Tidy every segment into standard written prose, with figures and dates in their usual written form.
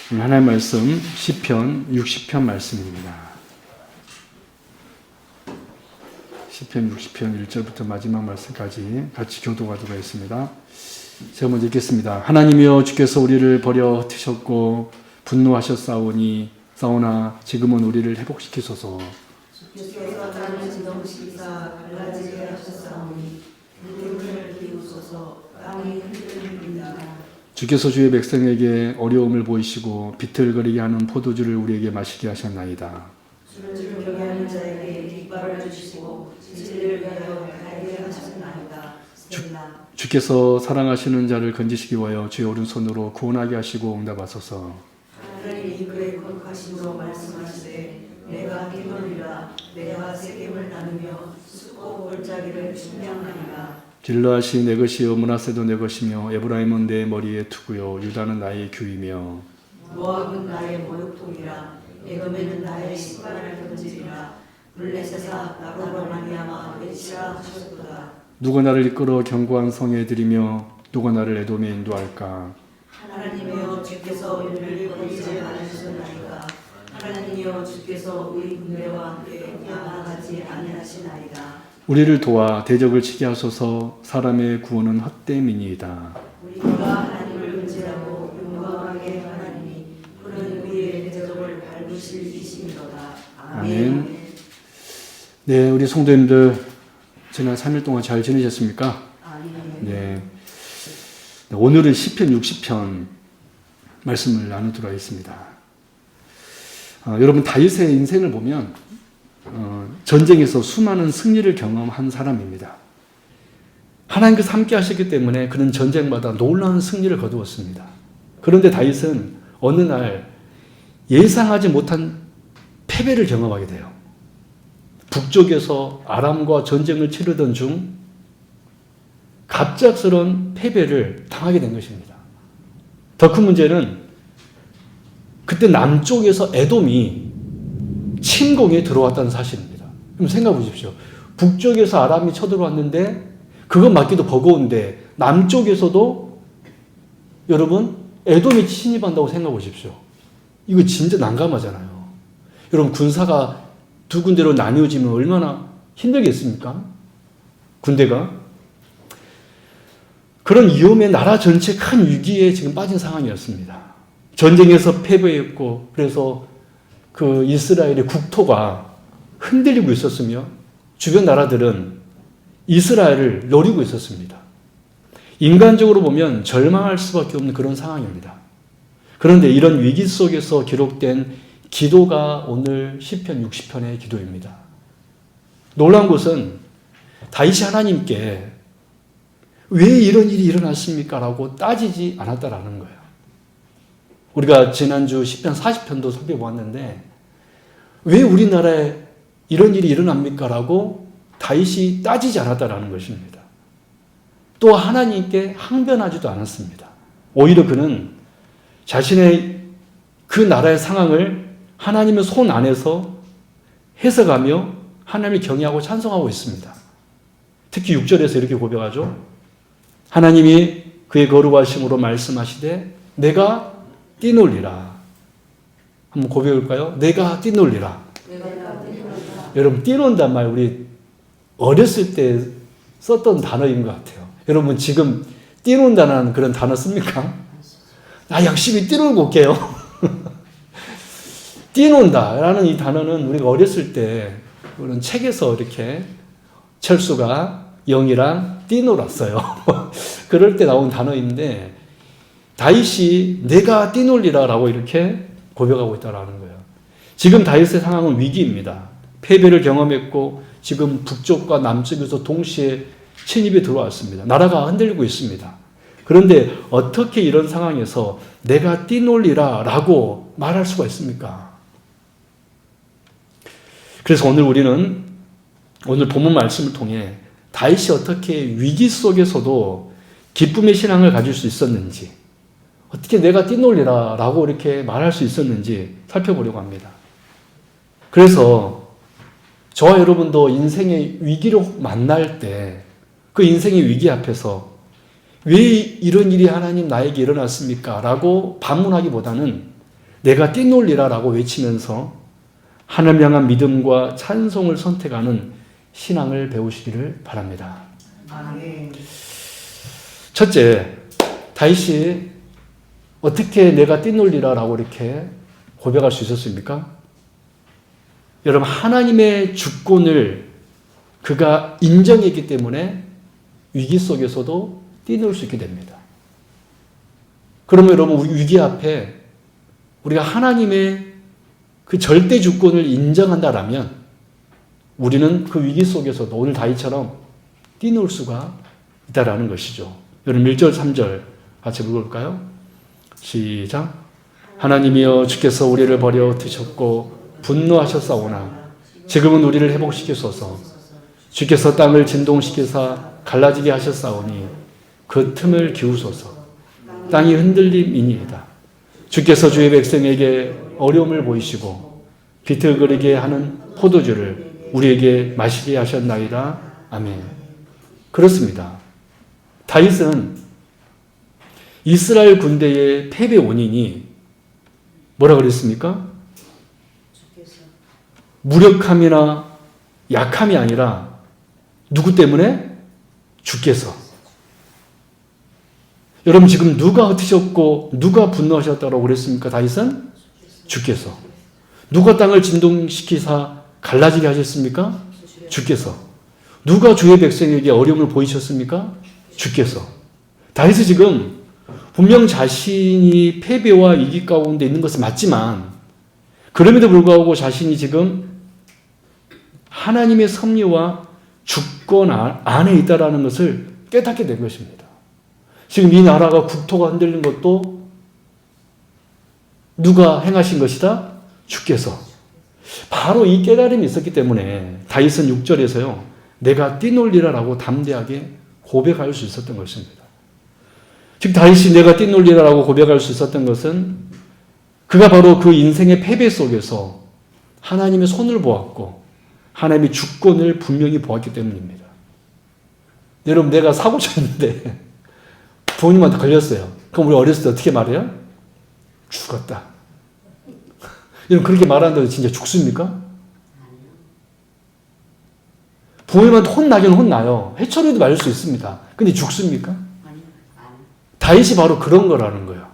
하나님의 말씀 시편 60편 말씀입니다. 시편 60편 1절부터 마지막 말씀까지 같이 교도하도록 하겠습니다. 제가 먼저 읽겠습니다. 하나님이여 주께서 우리를 버려 흩으셨고 분노하셨사오나 지금은 우리를 회복시키소서. 주께서 땅을 지동시키사 갈라지게 하셨사오니 무릎을 비우소서. 땅이 흔들립니다. 주께서 주의 백성에게 어려움을 보이시고 비틀거리게 하는 포도주를 우리에게 마시게 하셨나이다. 술을 경외하는 자에게 깃발을 주시고 진리를 위하여 달게 하셨나이다. 셀라. 주께서 사랑하시는 자를 건지시기 위하여 주의 오른손으로 구원하게 하시고 응답하소서. 하나님이 그의 거룩하심으로 말씀하시되 내가 뛰놀리라. 내가 세겜을 나누며 숫고 골짜기를 충량하리라. 길르앗이 내 것이요 므낫세도 내 것이며 에브라임은 내 머리에 투구요 유다는 나의 규이며 모압은 나의 모욕통이라. 에돔에는 나의 신발을 던지리라. 블레셋아 나로 말미암아 외치라 하셨도다. 누가 나를 이끌어 견고한 성에 들이며 누가 나를 에돔에 인도할까. 하나님이여 주께서 우리를 버리지 않으셨나이다. 하나님이여 주께서 우리 군대와 함께 나아가지 아니하시나이다. 우리를 도와 대적을 치게 하소서. 사람의 구원은 헛됨이니이다. 우리가 하나님을 의지하고 용감하게 하나님이 그는 우리의 대적을 밟으실 이심이로다. 아멘. 네, 우리 성도님들 지난 3일 동안 잘 지내셨습니까? 네. 오늘은 시편 60편 말씀을 나누도록 하겠습니다. 여러분 다윗의 인생을 보면 전쟁에서 수많은 승리를 경험한 사람입니다. 하나님께서 함께 하셨기 때문에 그는 전쟁마다 놀라운 승리를 거두었습니다. 그런데 다윗은 어느 날 예상하지 못한 패배를 경험하게 돼요. 북쪽에서 아람과 전쟁을 치르던 중 갑작스러운 패배를 당하게 된 것입니다. 더 큰 문제는 그때 남쪽에서 에돔이 침공에 들어왔다는 사실입니다. 그럼 생각해 보십시오. 북쪽에서 아람이 쳐들어왔는데 그것 맞기도 버거운데 남쪽에서도 여러분 에돔이 침입한다고 생각해 보십시오. 이거 진짜 난감하잖아요. 여러분 군사가 두 군데로 나뉘어지면 얼마나 힘들겠습니까? 군대가. 그런 위험에 나라 전체 큰 위기에 지금 빠진 상황이었습니다. 전쟁에서 패배했고 그래서 그 이스라엘의 국토가 흔들리고 있었으며 주변 나라들은 이스라엘을 노리고 있었습니다. 인간적으로 보면 절망할 수밖에 없는 그런 상황입니다. 그런데 이런 위기 속에서 기록된 기도가 오늘 시편 60편의 기도입니다. 놀라운 것은 다윗이 하나님께 왜 이런 일이 일어났습니까? 라고 따지지 않았다라는 거예요. 우리가 지난주 시편 40편도 살펴보았는데 왜 우리나라에 이런 일이 일어납니까? 라고 다윗이 따지지 않았다라는 것입니다. 또 하나님께 항변하지도 않았습니다. 오히려 그는 자신의 그 나라의 상황을 하나님의 손 안에서 해석하며 하나님을 경외하고 찬송하고 있습니다. 특히 6절에서 이렇게 고백하죠. 하나님이 그의 거룩하심으로 말씀하시되 내가 뛰놀리라. 한번 고백할까요? 내가 뛰놀리라. 여러분 뛰논단 말 우리 어렸을 때 썼던 단어인 것 같아요. 여러분 지금 뛰논다는 그런 단어 씁니까? 나 열심히 뛰놀고 올게요. 뛰논다라는 이 단어는 우리가 어렸을 때 그런 책에서 이렇게 철수가 영이랑 뛰놀았어요. 그럴 때 나온 단어인데 다윗이 내가 뛰놀리라 라고 이렇게 고백하고 있다는 거예요. 지금 다윗의 상황은 위기입니다. 패배를 경험했고 지금 북쪽과 남쪽에서 동시에 침입이 들어왔습니다. 나라가 흔들리고 있습니다. 그런데 어떻게 이런 상황에서 내가 뛰놀리라 라고 말할 수가 있습니까? 그래서 오늘 본문 말씀을 통해 다윗이 어떻게 위기 속에서도 기쁨의 신앙을 가질 수 있었는지, 어떻게 내가 뛰놀리라 라고 이렇게 말할 수 있었는지 살펴보려고 합니다. 그래서 저와 여러분도 인생의 위기를 만날 때 그 인생의 위기 앞에서 왜 이런 일이 하나님 나에게 일어났습니까? 라고 반문하기보다는 내가 뛰놀리라 라고 외치면서 하나님 향한 믿음과 찬송을 선택하는 신앙을 배우시기를 바랍니다. 아멘. 첫째, 다윗이 어떻게 내가 뛰놀리라 라고 이렇게 고백할 수 있었습니까? 여러분, 하나님의 주권을 그가 인정했기 때문에 위기 속에서도 뛰놀 수 있게 됩니다. 그러면 여러분, 우리 위기 앞에 우리가 하나님의 그 절대 주권을 인정한다라면 우리는 그 위기 속에서도 오늘 다윗처럼 뛰놀 수가 있다라는 것이죠. 여러분 1절 3절 같이 읽어볼까요? 시작. 하나님이여 주께서 우리를 버려 드셨고 분노하셨사오나 지금은 우리를 회복시키소서. 주께서 땅을 진동시키사 갈라지게 하셨사오니 그 틈을 기우소서. 땅이 흔들림이니이다. 주께서 주의 백성에게 어려움을 보이시고 비틀거리게 하는 포도주를 우리에게 마시게 하셨나이다. 아멘. 그렇습니다. 다윗은 이스라엘 군대의 패배 원인이 뭐라 그랬습니까? 무력함이나 약함이 아니라 누구 때문에? 주께서. 여러분 지금 누가 흩으셨고 누가 분노하셨다고 그랬습니까? 다윗은? 주께서. 누가 땅을 진동시키사 갈라지게 하셨습니까? 주께서. 누가 주의 백성에게 어려움을 보이셨습니까? 주께서. 다윗은 지금 분명 자신이 패배와 위기 가운데 있는 것은 맞지만 그럼에도 불구하고 자신이 지금 하나님의 섭리와 주권 안에 있다는 것을 깨닫게 된 것입니다. 지금 이 나라가 국토가 흔들린 것도 누가 행하신 것이다? 주께서. 바로 이 깨달음이 있었기 때문에 다윗은 6절에서요. 내가 뛰놀리라라고 담대하게 고백할 수 있었던 것입니다. 즉 다윗이 내가 뛰놀리라라고 고백할 수 있었던 것은 그가 바로 그 인생의 패배 속에서 하나님의 손을 보았고 하나님의 주권을 분명히 보았기 때문입니다. 여러분 내가 사고 쳤는데 부모님한테 걸렸어요. 그럼 우리 어렸을 때 어떻게 말해요? 죽었다. 여러분 그렇게 말하는데 진짜 죽습니까? 부모님한테 혼나긴 혼나요. 해초리도 맞을 수 있습니다. 근데 죽습니까? 다윗이 바로 그런 거라는 거예요.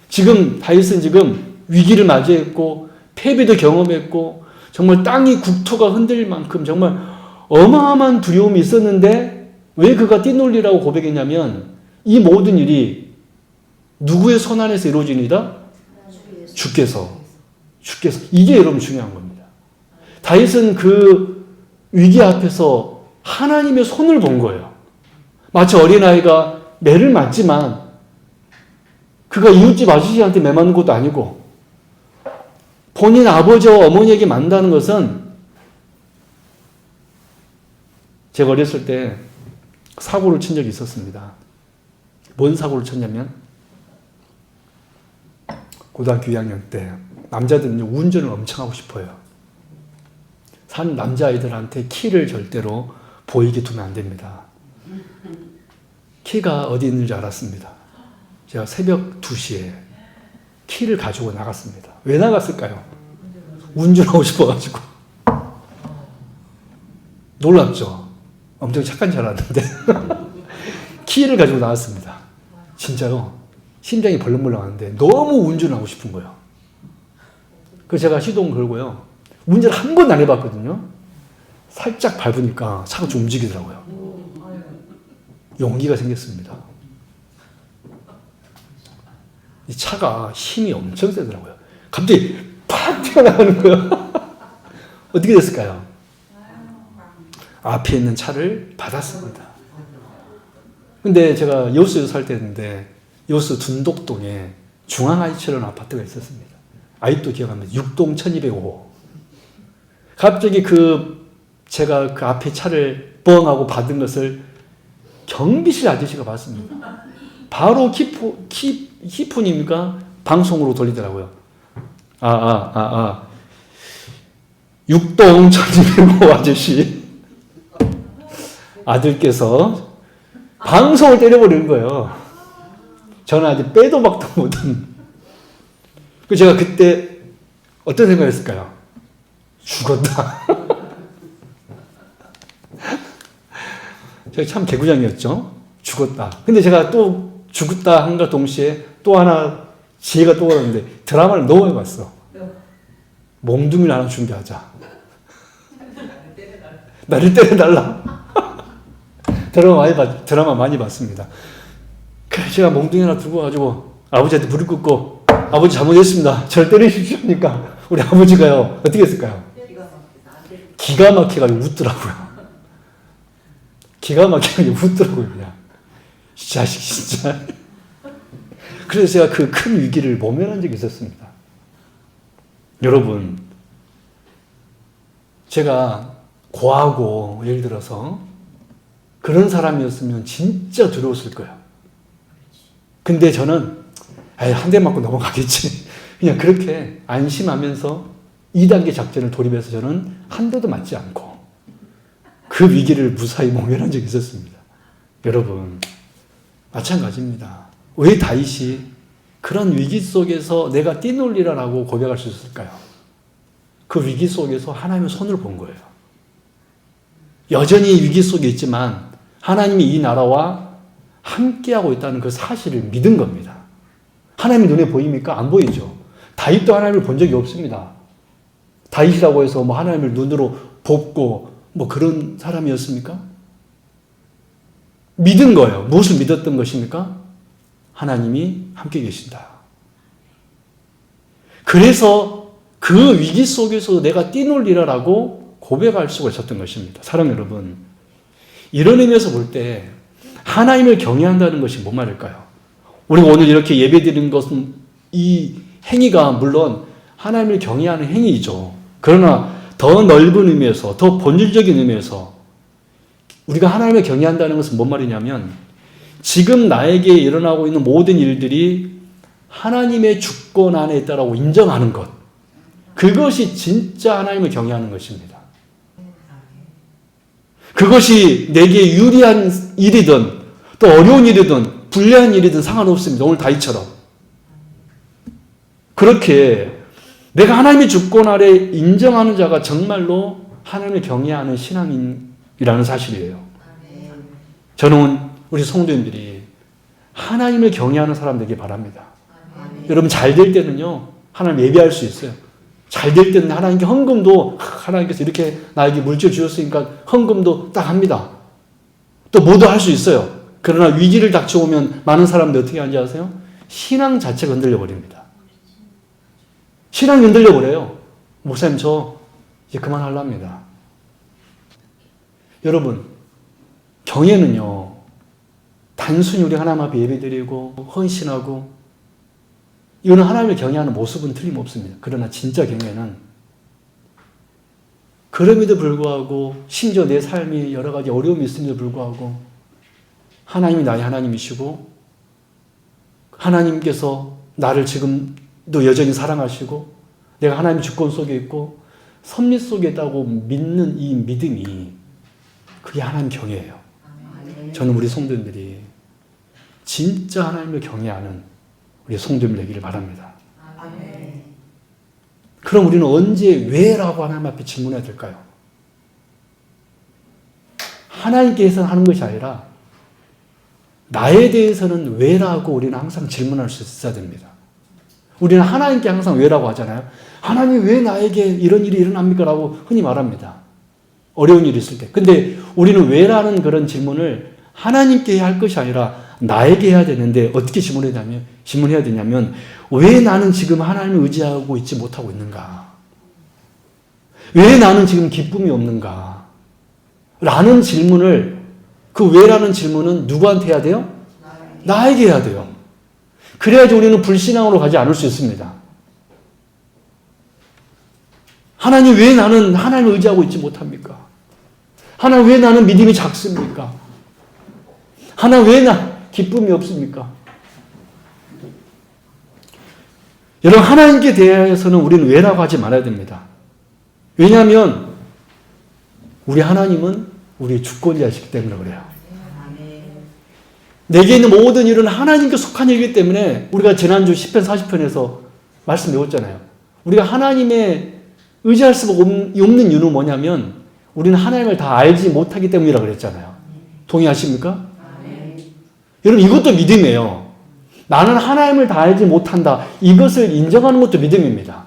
지금 다윗은 지금 위기를 맞이했고 패배도 경험했고 정말 땅이 국토가 흔들릴 만큼 정말 어마어마한 두려움이 있었는데 왜 그가 뛰놀리라고 고백했냐면 이 모든 일이 누구의 손 안에서 이루어지니다? 주께서. 이게 여러분 중요한 겁니다. 다윗은 그 위기 앞에서 하나님의 손을 본 거예요. 마치 어린아이가 매를 맞지만 그가 이웃집 아저씨한테 매 맞는 것도 아니고 본인 아버지와 어머니에게 만다는 것은 제가 어렸을 때 사고를 친 적이 있었습니다. 뭔 사고를 쳤냐면 고등학교 2학년 때 남자들은 운전을 엄청 하고 싶어요. 산 남자아이들한테 키를 절대로 보이게 두면 안 됩니다. 키가 어디 있는 줄 알았습니다. 제가 새벽 2시에 키를 가지고 나갔습니다. 왜 나갔을까요? 운전하고 싶어가지고. 놀랍죠? 엄청 착한 줄 알았는데 키를 가지고 나왔습니다. 진짜요. 심장이 벌렁벌렁 하는데 너무 운전하고 싶은 거예요. 그래서 제가 시동 걸고요. 운전 한 번도 안 해봤거든요. 살짝 밟으니까 차가 좀 움직이더라고요. 용기가 생겼습니다. 이 차가 힘이 엄청 세더라고요. 갑자기 팍 튀어나가는 거예요. 어떻게 됐을까요? 앞에 있는 차를 받았습니다. 근데 제가 여수에 살 때였는데 여수 둔독동에 중앙아이처럼 아파트가 있었습니다. 아직도 기억합니다. 6동 1205호. 갑자기 제가 그 앞에 차를 뻥하고 받은 것을 경비실 아저씨가 봤습니다. 바로 키프님과 방송으로 돌리더라고요. 6동 1205 아저씨 아들께서 방송을 때려버리는 거예요. 저는 아직 빼도 박도 못한. 그 제가 그때 어떤 생각했을까요? 죽었다. 제가 참 개구장이었죠. 죽었다. 근데 제가 또 죽었다 한가 동시에 또 하나 지혜가 떠오르는데 드라마를 너무 많이 봤어. 몸뚱이를 하나 준비하자. 나를 때려달라. 드라마 많이 봤습니다. 그래 제가 몸뚱이 하나 들고 가지고 아버지한테 무릎 꿇고 아버지 잘못했습니다. 저를 때리십시오니까 우리 아버지가요 어떻게 했을까요? 기가 막혀가지고 웃더라고요. 기가 막혀가지고 웃더라고요. 그냥 이 자식 진짜. 그래서 제가 그 큰 위기를 모면한 적이 있었습니다. 여러분 제가 고하고 예를 들어서 그런 사람이었으면 진짜 두려웠을 거예요. 근데 저는 한 대 맞고 넘어가겠지. 그냥 그렇게 안심하면서 2단계 작전을 돌입해서 저는 한 대도 맞지 않고 그 위기를 무사히 모면한 적이 있었습니다. 여러분 마찬가지입니다. 왜 다윗이 그런 위기 속에서 내가 뛰놀리라라고 고백할 수 있을까요? 그 위기 속에서 하나님의 손을 본 거예요. 여전히 위기 속에 있지만 하나님이 이 나라와 함께하고 있다는 그 사실을 믿은 겁니다. 하나님이 눈에 보입니까? 안 보이죠. 다윗도 하나님을 본 적이 없습니다. 다윗이라고 해서 뭐 하나님을 눈으로 보고 뭐 그런 사람이었습니까? 믿은 거예요. 무엇을 믿었던 것입니까? 하나님이 함께 계신다. 그래서 그 위기 속에서 내가 뛰놀리라라고 고백할 수가 있었던 것입니다. 사랑 여러분, 이런 의미에서 볼 때 하나님을 경외한다는 것이 뭔 말일까요? 우리가 오늘 이렇게 예배드리는 것은 이 행위가 물론 하나님을 경외하는 행위이죠. 그러나 더 넓은 의미에서 더 본질적인 의미에서 우리가 하나님을 경외한다는 것은 뭔 말이냐면 지금 나에게 일어나고 있는 모든 일들이 하나님의 주권 안에 있다라고 인정하는 것. 그것이 진짜 하나님을 경외하는 것입니다. 그것이 내게 유리한 일이든 또 어려운 일이든 불리한 일이든 상관없습니다. 오늘 다윗처럼. 그렇게 내가 하나님의 주권 아래 인정하는 자가 정말로 하나님을 경외하는 신앙인이라는 사실이에요. 저는 우리 성도님들이 하나님을 경외하는 사람 되길 바랍니다. 여러분 잘 될 때는요. 하나님 예배할 수 있어요. 잘 될 때는 하나님께 헌금도 하나님께서 이렇게 나에게 물질 주셨으니까 헌금도 딱 합니다. 또 뭐도 할 수 있어요. 그러나 위기를 닥쳐오면 많은 사람들이 어떻게 하는지 아세요? 신앙 자체가 흔들려 버립니다. 신앙이 흔들려 버려요. 목사님 저 이제 그만하랍니다. 여러분 경외는요. 단순히 우리 하나님 앞에 예배드리고 헌신하고 이거는 하나님을 경외하는 모습은 틀림없습니다. 그러나 진짜 경외는 그럼에도 불구하고 심지어 내 삶이 여러 가지 어려움이 있음에도 불구하고 하나님이 나의 하나님이시고 하나님께서 나를 지금도 여전히 사랑하시고 내가 하나님의 주권 속에 있고 섭리 속에 있다고 믿는 이 믿음이 그게 하나님 경외예요. 저는 우리 성도님들이 진짜 하나님을 경외하는 우리 성도님 되기를 바랍니다. 그럼 우리는 언제 왜라고 하나님 앞에 질문해야 될까요? 하나님께서 하는 것이 아니라 나에 대해서는 왜라고 우리는 항상 질문할 수 있어야 됩니다. 우리는 하나님께 항상 왜라고 하잖아요. 하나님 왜 나에게 이런 일이 일어납니까? 라고 흔히 말합니다. 어려운 일이 있을 때. 근데 우리는 왜라는 그런 질문을 하나님께 할 것이 아니라 나에게 해야 되는데 어떻게 질문해야 되냐면 왜 나는 지금 하나님을 의지하고 있지 못하고 있는가? 왜 나는 지금 기쁨이 없는가? 라는 질문을 그 왜라는 질문은 누구한테 해야 돼요? 나에게 해야 돼요. 그래야지 우리는 불신앙으로 가지 않을 수 있습니다. 하나님 왜 나는 하나님을 의지하고 있지 못합니까? 하나님 왜 나는 믿음이 작습니까? 하나님 왜 나 기쁨이 없습니까? 여러분 하나님께 대해서는 우리는 왜라고 하지 말아야 됩니다. 왜냐하면 우리 하나님은 우리의 주권자이시기 때문에 그래요. 내게 있는 모든 일은 하나님께 속한 일이기 때문에 우리가 지난주 10편 40편에서 말씀 배웠잖아요. 우리가 하나님에 의지할 수가 없는 이유는 뭐냐면 우리는 하나님을 다 알지 못하기 때문이라고 그랬잖아요. 동의하십니까? 여러분 이것도 믿음이에요. 나는 하나님을 다 알지 못한다. 이것을 인정하는 것도 믿음입니다.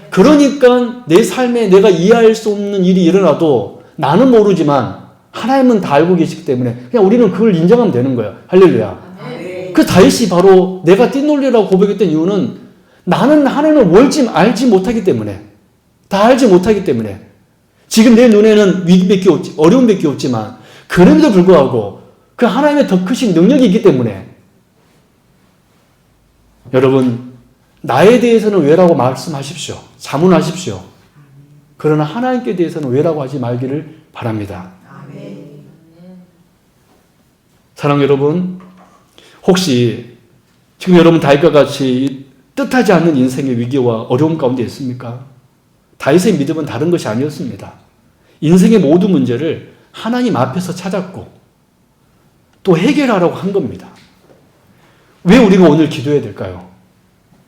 그러니까 내 삶에 내가 이해할 수 없는 일이 일어나도 나는 모르지만 하나님은 다 알고 계시기 때문에 그냥 우리는 그걸 인정하면 되는 거예요. 할렐루야. 그 다윗이 바로 내가 띠놀리라고 고백했던 이유는 나는 하나님을 알지 못하기 때문에, 다 알지 못하기 때문에, 지금 내 눈에는 위기밖에 없지, 어려움밖에 없지만 그럼에도 불구하고 그 하나님의 더 크신 능력이 있기 때문에 여러분 나에 대해서는 왜라고 말씀하십시오. 자문하십시오. 그러나 하나님께 대해서는 왜라고 하지 말기를 바랍니다. 사랑하는 여러분, 혹시 지금 여러분 다윗과 같이 뜻하지 않는 인생의 위기와 어려움 가운데 있습니까? 다윗의 믿음은 다른 것이 아니었습니다. 인생의 모든 문제를 하나님 앞에서 찾았고 또 해결하라고 한 겁니다. 왜 우리가 오늘 기도해야 될까요?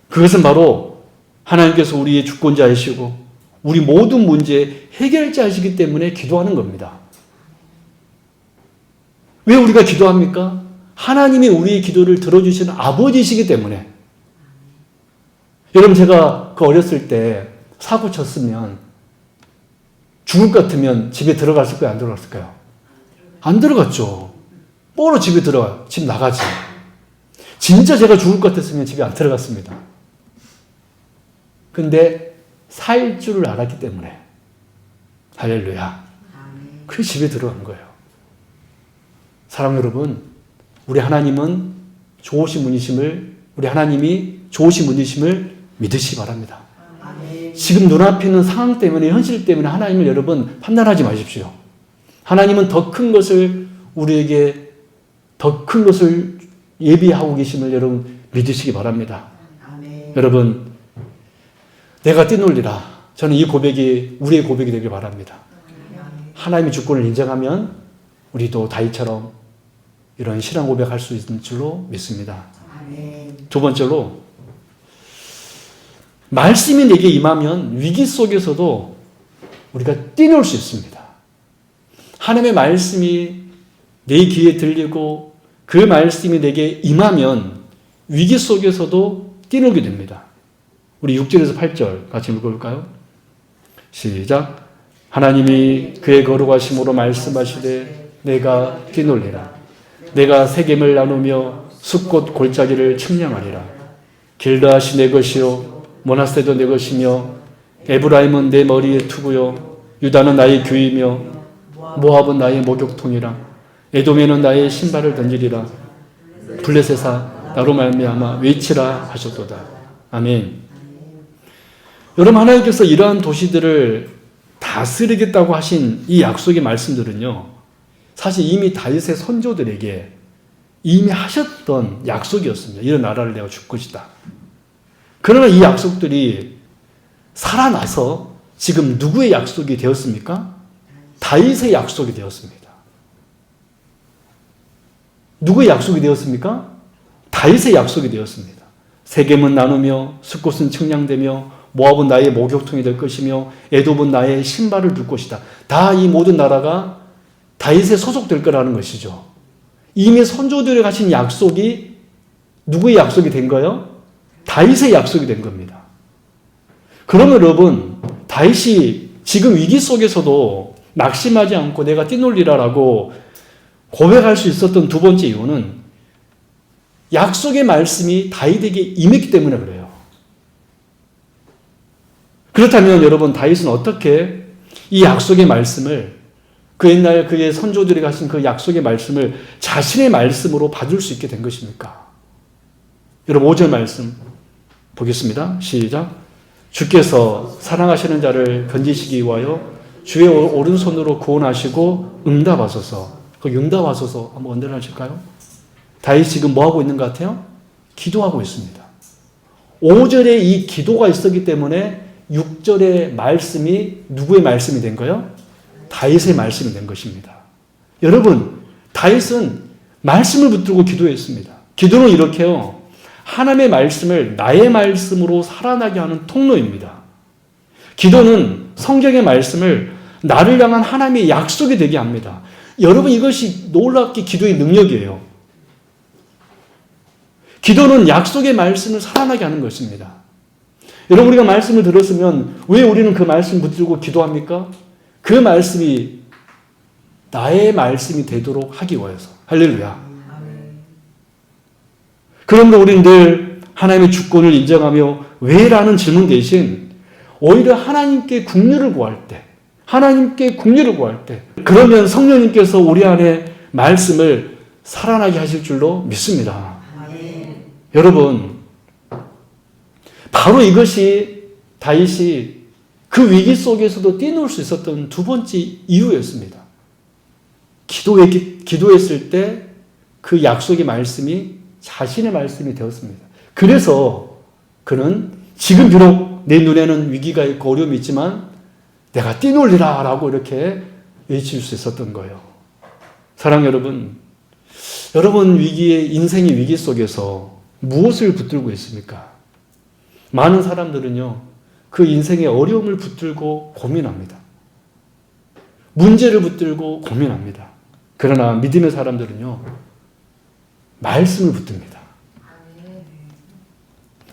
그것은 바로 하나님께서 우리의 주권자이시고 우리 모든 문제의 해결자이시기 때문에 기도하는 겁니다. 왜 우리가 기도합니까? 하나님이 우리의 기도를 들어주시는 아버지이시기 때문에. 여러분 제가 어렸을 때 사고 쳤으면 죽을 것 같으면 집에 들어갔을까요? 안 들어갔을까요? 안 들어갔죠. 뭐로 집에 들어가요? 집 나가지. 진짜 제가 죽을 것 같았으면 집에 안 들어갔습니다. 근데 살 줄을 알았기 때문에 할렐루야. 그래서 집에 들어간 거예요. 사랑 여러분, 우리 하나님은 좋으신 분이심을, 우리 하나님이 좋으신 분이심을 믿으시기 바랍니다. 지금 눈앞에 있는 상황 때문에, 현실 때문에 하나님을 여러분 판단하지 마십시오. 하나님은 더 큰 것을 우리에게 더 큰 것을 예비하고 계심을 여러분 믿으시기 바랍니다. 여러분, 내가 뛰놀리라. 저는 이 고백이 우리의 고백이 되길 바랍니다. 하나님의 주권을 인정하면 우리도 다윗처럼 이런 신앙 고백할 수 있는 줄로 믿습니다. 두 번째로, 말씀이 내게 임하면 위기 속에서도 우리가 뛰놀 수 있습니다. 하나님의 말씀이 내 귀에 들리고 그 말씀이 내게 임하면 위기 속에서도 뛰놀게 됩니다. 우리 6절에서 8절 같이 읽어볼까요? 시작. 하나님이 그의 거룩하심으로 말씀하시되 내가 뛰놀리라. 내가 세겜을 나누며 숫꽃 골짜기를 측량하리라. 길다시 내 것이요 모나세도 내 것이며 에브라임은 내 머리의 투구요 유다는 나의 규이며 모압은 나의 목욕통이라. 에돔에는 나의 신발을 던지리라. 블레셋아 나로 말미암아 외치라 하셨도다. 아멘. 여러분, 하나님께서 이러한 도시들을 다스리겠다고 하신 이 약속의 말씀들은요, 사실 이미 다윗의 선조들에게 이미 하셨던 약속이었습니다. 이런 나라를 내가 줄 것이다. 그러나 이 약속들이 살아나서 지금 누구의 약속이 되었습니까? 다윗의 약속이 되었습니다. 누구의 약속이 되었습니까? 다윗의 약속이 되었습니다. 세겜은 나누며 숫곳은 측량되며 모압은 나의 목욕통이 될 것이며 에돔은 나의 신발을 둘 것이다. 다 이 모든 나라가 다윗에 소속될 거라는 것이죠. 이미 선조들이 가신 약속이 누구의 약속이 된 거예요? 다윗의 약속이 된 겁니다. 그러면 여러분, 다윗이 지금 위기 속에서도 낙심하지 않고 내가 뛰놀리라라고 고백할 수 있었던 두 번째 이유는 약속의 말씀이 다윗에게 임했기 때문에 그래요. 그렇다면 여러분, 다윗은 어떻게 이 약속의 말씀을, 그 옛날 그의 선조들이 가신 그 약속의 말씀을 자신의 말씀으로 받을 수 있게 된 것입니까? 여러분, 5절 말씀 보겠습니다. 시작. 주께서 사랑하시는 자를 건지시기 위하여 주의 오른손으로 구원하시고 응답하소서. 그 응답하소서 한번 언급하실까요? 다윗이 지금 뭐 하고 있는 것 같아요? 기도하고 있습니다. 5절에 이 기도가 있었기 때문에 6절의 말씀이 누구의 말씀이 된 거예요? 다윗의 말씀이 된 것입니다. 여러분, 다윗은 말씀을 붙들고 기도했습니다. 기도는 이렇게요. 하나님의 말씀을 나의 말씀으로 살아나게 하는 통로입니다. 기도는 성경의 말씀을 나를 향한 하나님의 약속이 되게 합니다. 여러분, 이것이 놀랍게 기도의 능력이에요. 기도는 약속의 말씀을 살아나게 하는 것입니다. 여러분, 우리가 말씀을 들었으면 왜 우리는 그 말씀 붙들고 기도합니까? 그 말씀이 나의 말씀이 되도록 하기 위해서. 할렐루야. 그러므로 우리는 늘 하나님의 주권을 인정하며 왜? 라는 질문 대신 오히려 하나님께 긍휼을 구할 때, 그러면 성령님께서 우리 안에 말씀을 살아나게 하실 줄로 믿습니다. 여러분, 바로 이것이 다윗이 그 위기 속에서도 뛰놀 수 있었던 두 번째 이유였습니다. 기도했을 때 그 약속의 말씀이 자신의 말씀이 되었습니다. 그래서 그는 지금 비록 내 눈에는 위기가 있고 어려움이 있지만 내가 뛰놀리라 라고 이렇게 외칠 수 있었던 거예요. 사랑 여러분, 인생의 위기 속에서 무엇을 붙들고 있습니까? 많은 사람들은요, 그 인생의 어려움을 붙들고 고민합니다. 문제를 붙들고 고민합니다. 그러나 믿음의 사람들은요, 말씀을 붙듭니다.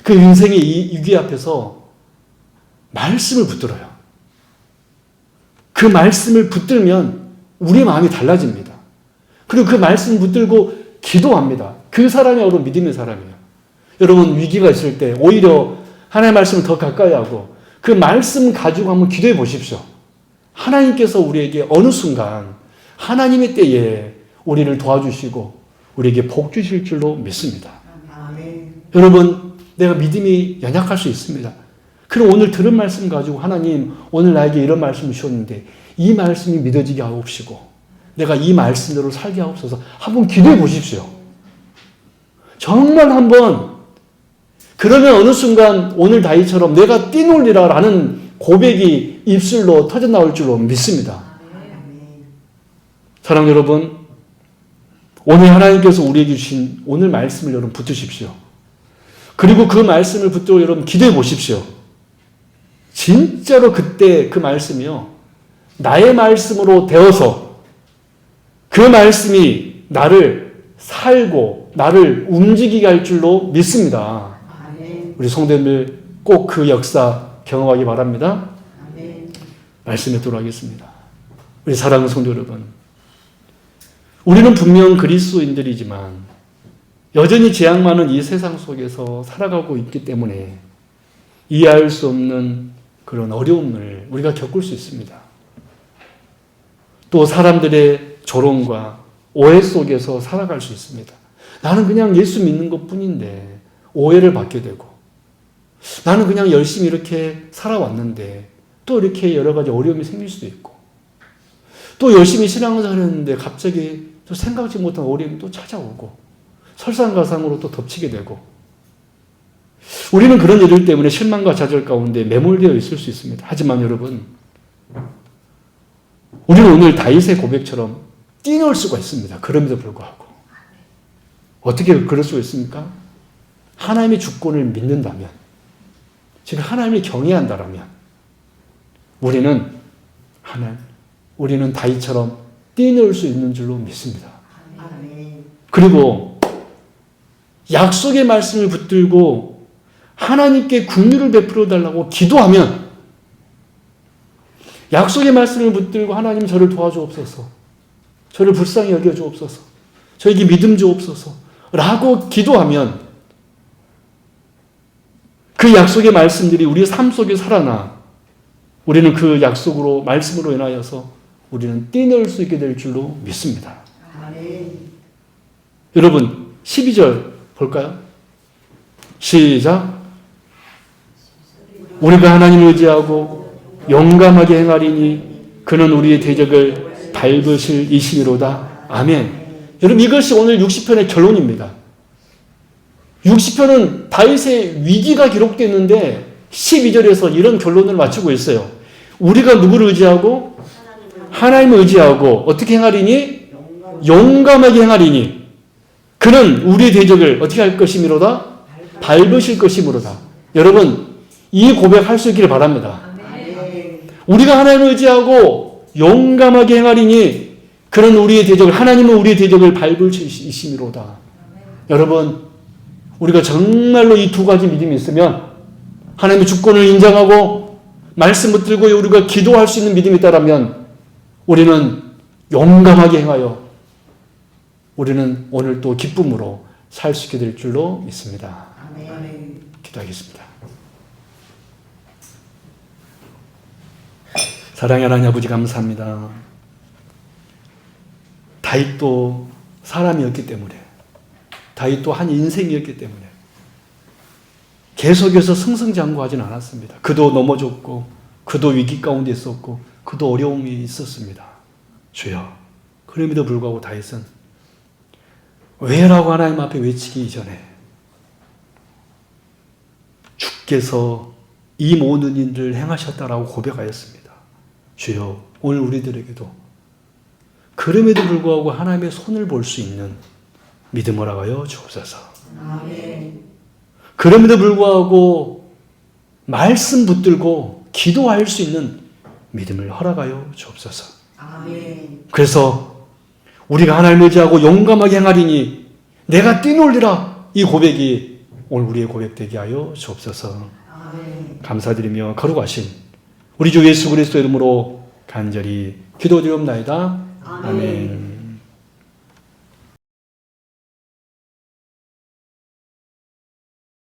그 인생의 이 위기 앞에서 말씀을 붙들어요. 그 말씀을 붙들면 우리의 마음이 달라집니다. 그리고 그 말씀을 붙들고 기도합니다. 그 사람이 바로 믿음의 사람이에요. 여러분, 위기가 있을 때 오히려 하나님의 말씀을 더 가까이 하고 그 말씀 가지고 한번 기도해 보십시오. 하나님께서 우리에게 어느 순간 하나님의 때에 우리를 도와주시고 우리에게 복 주실 줄로 믿습니다. 아멘. 여러분, 내가 믿음이 연약할 수 있습니다. 그럼 오늘 들은 말씀 가지고 하나님, 오늘 나에게 이런 말씀을 주셨는데 이 말씀이 믿어지게 하옵시고 내가 이 말씀대로 살게 하옵소서. 한번 기도해 보십시오. 정말 한번. 그러면 어느 순간 오늘 다윗처럼 내가 뛰놀리라 라는 고백이 입술로 터져나올 줄로 믿습니다. 사랑 여러분, 오늘 하나님께서 우리에게 주신 오늘 말씀을 여러분 붙드십시오. 그리고 그 말씀을 붙들고 여러분 기도해 보십시오. 진짜로 그때 그 말씀이요, 나의 말씀으로 되어서 그 말씀이 나를 살고 나를 움직이게 할 줄로 믿습니다. 우리 성도님들 꼭 그 역사 경험하기 바랍니다. 말씀에 하겠습니다. 우리 사랑하는 성도 여러분, 우리는 분명 그리스도인들이지만 여전히 재앙 많은 이 세상 속에서 살아가고 있기 때문에 이해할 수 없는 그런 어려움을 우리가 겪을 수 있습니다. 또 사람들의 조롱과 오해 속에서 살아갈 수 있습니다. 나는 그냥 예수 믿는 것 뿐인데 오해를 받게 되고, 나는 그냥 열심히 이렇게 살아왔는데 또 이렇게 여러 가지 어려움이 생길 수도 있고, 또 열심히 신앙생활을 했는데 갑자기 또 생각지 못한 어려움이 또 찾아오고 설상가상으로 또 덮치게 되고, 우리는 그런 일들 때문에 실망과 좌절 가운데 매몰되어 있을 수 있습니다. 하지만 여러분, 우리는 오늘 다윗의 고백처럼 뛰놀 수가 있습니다. 그럼에도 불구하고. 어떻게 그럴 수가 있습니까? 하나님의 주권을 믿는다면, 즉 하나님을 경외한다라면 우리는 다윗처럼 뛰놀 수 있는 줄로 믿습니다. 그리고 약속의 말씀을 붙들고 하나님께 긍휼을 베풀어 달라고 기도하면, 약속의 말씀을 붙들고 하나님 저를 도와주옵소서, 저를 불쌍히 여겨주옵소서, 저에게 믿음 주옵소서 라고 기도하면 그 약속의 말씀들이 우리의 삶 속에 살아나 우리는 그 약속으로, 말씀으로 인하여서 우리는 뛰놀 수 있게 될 줄로 믿습니다. 아멘. 여러분, 12절 볼까요? 시작. 우리가 하나님을 의지하고 용감하게 행하리니 그는 우리의 대적을 밟으실 이심이로다. 아멘. 여러분, 이것이 오늘 60편의 결론입니다. 60편은 다윗의 위기가 기록됐는데 12절에서 이런 결론을 맞추고 있어요. 우리가 누구를 의지하고? 하나님을 의지하고 어떻게 행하리니? 용감하게 행하리니 그는 우리의 대적을 어떻게 할 것이미로다? 밟으실 것이므로다. 여러분, 이 고백할 수 있기를 바랍니다. 아멘. 우리가 하나님을 의지하고 용감하게 행하리니 그런 우리의 대적을, 하나님은 우리의 대적을 밟을 이심이로다. 여러분, 우리가 정말로 이 두 가지 믿음이 있으면 하나님의 주권을 인정하고 말씀 붙들고 우리가 기도할 수 있는 믿음이 있다면 우리는 용감하게 행하여 우리는 오늘 또 기쁨으로 살 수 있게 될 줄로 믿습니다. 아멘. 기도하겠습니다. 사랑의 하나님 아버지 감사합니다. 다윗도 사람이었기 때문에, 다윗도 한 인생이었기 때문에 계속해서 승승장구하지는 않았습니다. 그도 넘어졌고 그도 위기 가운데 있었고 그도 어려움이 있었습니다. 주여, 그럼에도 불구하고 다윗은 왜라고 하나님 앞에 외치기 이전에 주께서 이 모든 일을 행하셨다라고 고백하였습니다. 주여, 오늘 우리들에게도 그럼에도 불구하고 하나님의 손을 볼 수 있는 믿음을 하여 주옵소서. 아멘. 그럼에도 불구하고 말씀 붙들고 기도할 수 있는 믿음을 허락하여 주옵소서. 아멘. 그래서 우리가 하나님을 의지하고 용감하게 행하리니 내가 뛰놀리라, 이 고백이 오늘 우리의 고백되게 하여 주옵소서. 아멘. 감사드리며 거룩하신 우리 주 예수 그리스도의 이름으로 간절히 기도드리옵나이다. 아멘. 아멘.